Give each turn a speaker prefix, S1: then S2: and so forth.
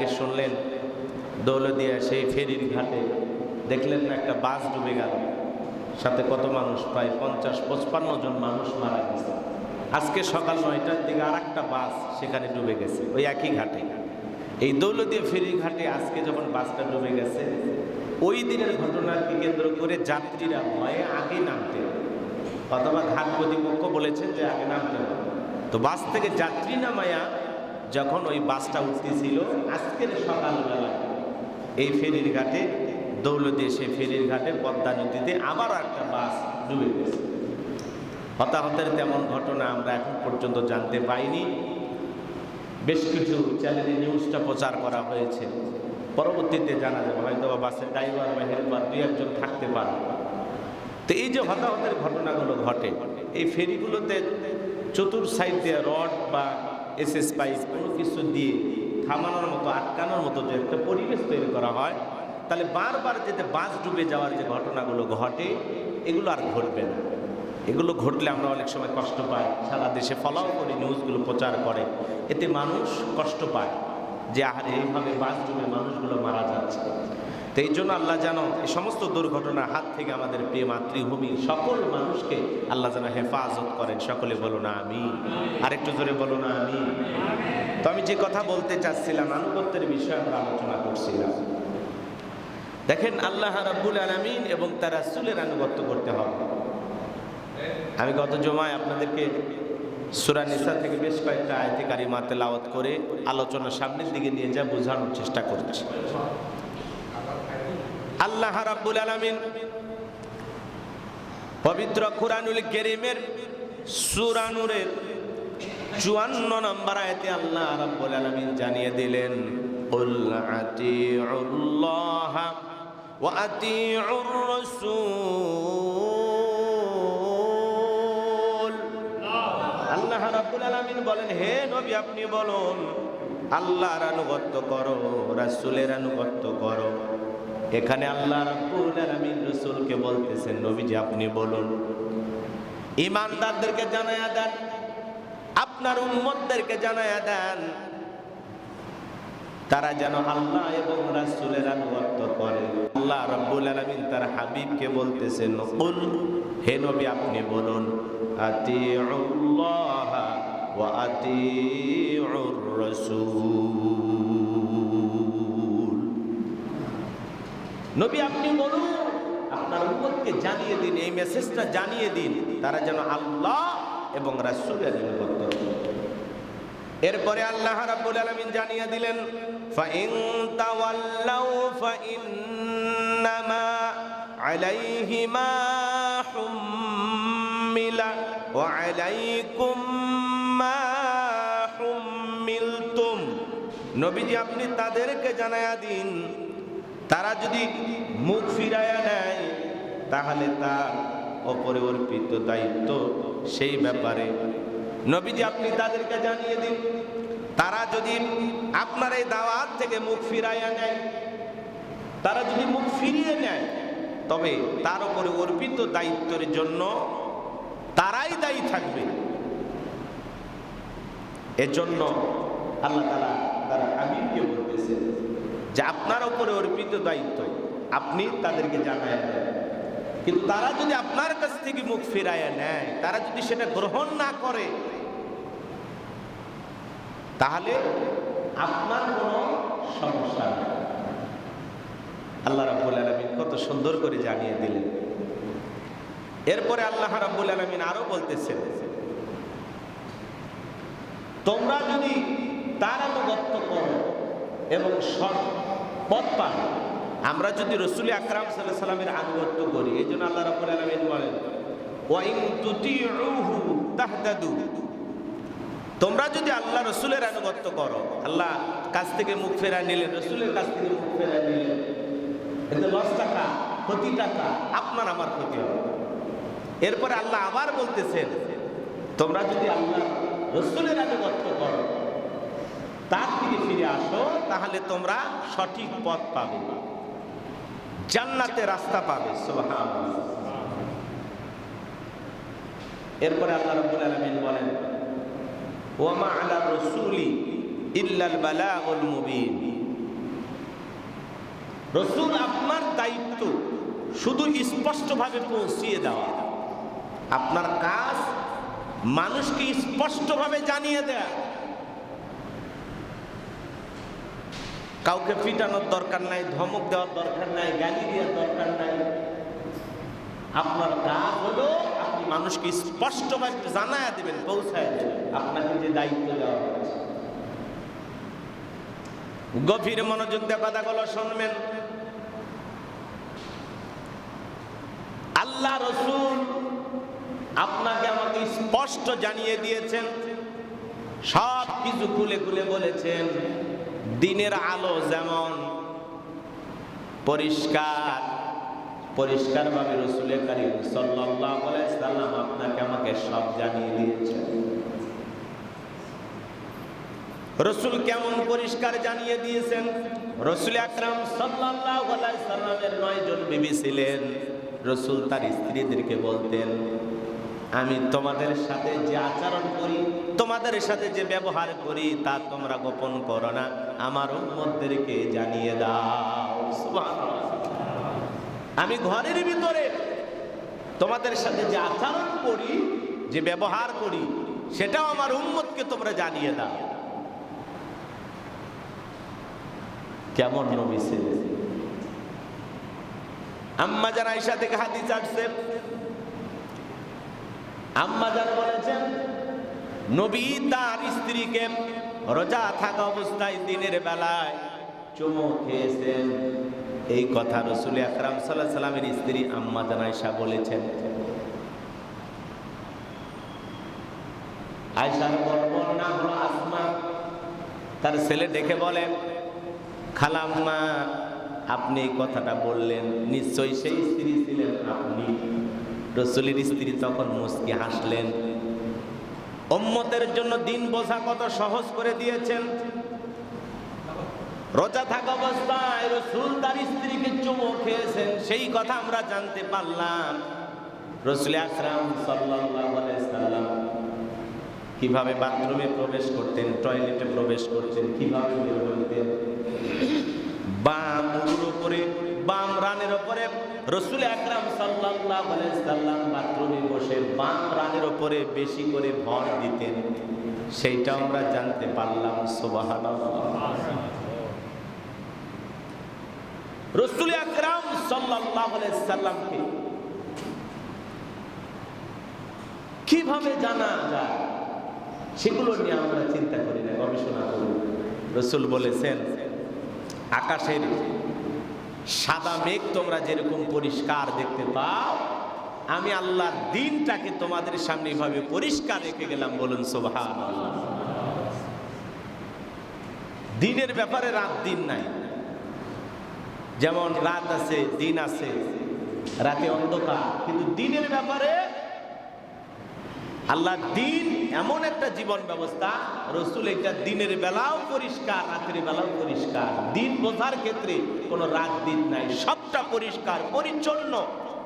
S1: আগে শুনলেন দৌলতদিয়া সেই ফেরির ঘাটে দেখলেন না একটা বাস ডুবে গেল, সাথে কত মানুষ, প্রায় 50-55 জন মানুষ মারা গেছে। আজকে সকাল 9টার দিকে আর একটা বাস সেখানে ডুবে গেছে, ওই একই ঘাটে। এই দৌলতদিয়া ফেরির ঘাটে আজকে যখন বাসটা ডুবে গেছে, ওই দিনের ঘটনাকে কেন্দ্র করে যাত্রীরা ভয়ে আগে নামতে, অথবা ঘাট কর্তৃপক্ষ বলেছেন যে আগে নামতে হবে। তো বাস থেকে যাত্রী নামায়া যখন ওই বাসটা উঠতেছিল আজকের সকালবেলায় এই ফেরির ঘাটে, দৌলতদিয়া সেই ফেরির ঘাটে পদ্মা নদীতে আবার একটা বাস ডুবে গেছে। হতাহতের তেমন ঘটনা আমরা এখন পর্যন্ত জানতে পাইনি। বেশ কিছু চ্যানেলে নিউজটা প্রচার করা হয়েছে, পরবর্তীতে জানা যাবে হয়তো বাসের ড্রাইভার বা হেল্পার 2-1 জন থাকতে পারে। তো এই যে হতাহতের ঘটনাগুলো ঘটে, এই ফেরিগুলোতে চতুর সাইড দিয়ে রড বা এসএস পাইপ কোনো কিছু দিয়ে থামানোর মতো, আটকানোর মতো যে একটা পরিবেশ তৈরি করা হয়, তাহলে বারবার যেতে বাস ডুবে যাওয়ার যে ঘটনাগুলো ঘটে এগুলো আর ঘটবে না। এগুলো ঘটলে আমরা অনেক সময় কষ্ট পাই, সারা দেশে ফলাও করে নিউজগুলো প্রচার করে, এতে মানুষ কষ্ট পায় যে আর এইভাবে বাস ডুবে মানুষগুলো মারা যাচ্ছে। তো এই জন্য আল্লাহ যেন এই সমস্ত দুর্ঘটনার হাত থেকে আমাদের প্রিয় মাতৃভূমির সকল মানুষকে আল্লাহ যেন হেফাজত করেন। সকলে বলো না আমিন। আরেকটু জোরে বলো না আমিন। তো আমি যে কথা বলতে চাচ্ছিলাম, আনুগত্যের বিষয়ে আমরা আলোচনা করছিলাম। দেখেন, আল্লাহ রাব্বুল আলামিন এবং তার রাসূলের আনুগত্য করতে হবে। আমি গত জুমায় আপনাদেরকে সূরা নিসা থেকে বেশ কয়েকটা আয়াতে কারিমা তেলাওয়াত করে আলোচনা সামনের দিকে নিয়ে যা বোঝানোর চেষ্টা করছি। আল্লাহ রাব্বুল আলামিন পবিত্র কুরআনুল কারীমের সূরা নূরের 54 নম্বর আয়াতে আল্লাহ রাব্বুল আলামিন জানিয়ে দিলেন, কুল আতিউল্লাহ ওয়া আতিউর রাসূল। আল্লাহ রাব্বুল আলামিন বলেন, হে নবী আপনি বলুন আল্লাহর আনুগত্য করো, রাসূলের আনুগত্য করো। এখানে আল্লাহ রাব্বুল আলামিন রাসূলকে বলতেছেন, নবীজি আপনি বলুন, ঈমানদারদেরকে জানায়া দেন, আপনার উম্মতদেরকে জানায়া দেন, তারা যেন আল্লাহ এবং রাসূলের আনুগত্য করে। আল্লাহ রাব্বুল আলামিন তার হাবিবকে বলতেছেন, কুল, হে নবী আপনি বলুন, আতিউল্লাহ ওয়া আতিউর রাসূল। নবী আপনি বলুন, আপনার উম্মতকে জানিয়ে দিন, এই মেসেজটা জানিয়ে দিন, তারা যেন আল্লাহ এবং রাসূলের আনুগত্য করে। এরপরে আল্লাহ রাব্বুল আলামিন জানিয়ে দিলেন, ফাইন তাওয়াল্লাউ ফাইন্নামা আলাইহি মা হুম্মিলা ওয়া আলাইকুম মা হুম্মিলতুম। নবীজি আপনি তাদেরকে জানায়া দিন, তারা যদি মুখ ফিরায়া নেয় তাহলে তার উপরে অর্পিত দায়িত্ব সেই ব্যাপারে। নবীজি আপনি তাদেরকে জানিয়ে দিন, তারা যদি আপনার এই দাওয়াত থেকে মুখ ফিরাইয়া নেয়, তারা যদি মুখ ফিরিয়ে নেয়, তবে তার উপরে অর্পিত দায়িত্বের জন্য তারাই দায়ী থাকবে। এজন্য আল্লাহ তাআলা তার হাবিবকে বলতেছেন যে আপনার উপরে অর্পিত দায়িত্ব আপনি তাদেরকে জানায় দেন। কিন্তু তারা যদি আপনার কাছ থেকে মুখ ফিরাইয়া নেয়, তারা যদি সেটা গ্রহণ না করে, তাহলে আপনার কোনো সমস্যা নেই। আল্লাহ রাব্বুল আলামিন কত সুন্দর করে জানিয়ে দিলেন। এরপরে আল্লাহ রাব্বুল আলামিন আরো বলতেছেন, তোমরা যদি তার আনুগত্য করো এবং সৎ পথ পাও। আমরা যদি রাসূল আকরাম সাল্লাল্লাহু আলাইহি ওয়াসাল্লামের আনুগত্য করি, এই জন্য আল্লাহ রাব্বুল আলামিন বলেন, ওয়া ইন তুতিউহু তাহতাদু। তোমরা যদি আল্লাহ রাসূলের আনুগত্য করো, আল্লাহ কাছ থেকে মুখ ফেরায় নিলেন, রাসূলের কাছ থেকে মুখ ফেরায় নিলেন, এতে লস টাকা, ক্ষতি টাকা, আপনার আমার ক্ষতি হবে। এরপরে আল্লাহ আবার বলতেছেন, তোমরা যদি আল্লাহ রাসূলের আনুগত্য করো, তার থেকে ফিরে আসো, তাহলে তোমরা সঠিক পথ পাবে, জান্নাতের রাস্তা পাবে। সুবহানাল্লাহ। এরপরে আল্লাহ রাব্বুল আলামিন বলেন, ওয়া মা আলা রাসূলি ইল্লাল বালাগুল মুবিন। রাসূল আপনার দায়িত্ব শুধু স্পষ্টভাবে পৌঁছিয়ে দেওয়া, আপনার কাজ মানুষকে স্পষ্টভাবে জানিয়ে দেয়া। কাউকে পিটানোর দরকার নাই, ধমক দেওয়ার দরকার নাই, গালি দেওয়ার দরকার নাই। আপনার কাজ হলো আপনি মানুষকে স্পষ্টভাবে জানায়া দেবেন, পৌঁছায় দেবেন আপনাকে যে দায়িত্ব দেওয়া হয়েছে। গভীর মনোযোগ দিয়ে কথাগুলো শুনবেন। আল্লাহ রাসূল আপনাকে আমাকে স্পষ্ট জানিয়ে দিয়েছেন, সব কিছু খুলে খুলে বলেছেন। দিনের আলো যেমন পরিষ্কার, পরিষ্কারভাবে রাসূল কারীম সাল্লাল্লাহু আলাইহি সাল্লাম আপনাকে আমাকে সব জানিয়ে দিয়েছেন। রাসূল কেমন পরিষ্কার জানিয়ে দিয়েছেন? রাসূল আকরাম সাল্লাল্লাহু আলাইহি সাল্লামের 9 জন বিবি ছিলেন। রাসূল তার স্ত্রীদেরকে বলতেন, আমি তোমাদের সাথে যে আচরণ করি, তোমাদের সাথে যে ব্যবহার করি, তা তোমরা গোপন করো না, আমার উম্মতদেরকে জানিয়ে দাও। সুবহানাল্লাহ। আমি ঘরের ভিতরে তোমাদের সাথে যে আচরণ করি, যে ব্যবহার করি, সেটাও আমার উম্মতকে তোমরা জানিয়ে দাও। কেমন নবী ছিলেন! আম্মা জান আয়েশা থেকে হাদিস আসছে, আম্মা জান বলেছেন নবী তার স্ত্রীকে রোজা থাকা অবস্থায় দিনের বেলায় চুমু খেয়েছেন। এই কথা রাসূল আকরাম সাল্লাল্লাহু আলাইহি সাল্লামের স্ত্রী আম্মা জান আয়েশা বলেছেন। আয়েশার বড় নাম হলো আসমা। তার ছেলে দেখে বলেন, খালাম্মা আপনি এই কথাটা বললেন, নিশ্চয়ই সেই স্ত্রী ছিলেন আপনি। রাসূলের স্ত্রী তখন মুচকি হাসলেন। উম্মতের জন্য দিন বোঝা কত সহজ করে দিয়েছেন। রোজা থাকা অবস্থায় রাসূল তার স্ত্রীকে চুমু খেয়েছেন, সেই কথা আমরা জানতে পারলাম। রাসূল আকরাম সাল্লাল্লাহু আলাইহি সাল্লাম কিভাবে বাথরুমে প্রবেশ করতেন, টয়লেটে প্রবেশ করতেন, কিভাবে বের হতেন। বাম উরুর উপরে, বাম রানের উপরে রাসূল আকরাম সাল্লাল্লাহু আলাইহি সাল্লাম বাথরুমে বসে বাম রানের উপরে বেশি করে ভর দিতেন, সেইটা আমরা জানতে পারলাম। সুবহানাল্লাহ। রাসূল আকরাম সাল্লাল্লাহু আলাইহি সাল্লামকে কিভাবে জানা যায়, সেগুলো নিয়ে আমরা চিন্তা করি না, গবেষণা করি। রাসূল বলেছেন, আকাশের সাদা মেঘ তোমরা যেরকম পরিষ্কার দেখতে পাও, আমি আল্লাহর দিনটাকে তোমাদের সামনে এভাবে পরিষ্কার রেখে গেলাম। বলুন সুবহানাল্লাহ। দিনের ব্যাপারে রাত দিন নাই, যেমন রাত আছে দিন আছে, রাতে অন্ধকার, কিন্তু দিনের ব্যাপারে আল্লাহ দিন এমন একটা জীবন ব্যবস্থা, রাসূল এটা দিনের বেলাও পরিষ্কার, রাতের বেলাও পরিষ্কার। দিন বোঝার ক্ষেত্রে কোনো রাত দিন নাই, সবটা পরিষ্কার পরিচ্ছন্ন।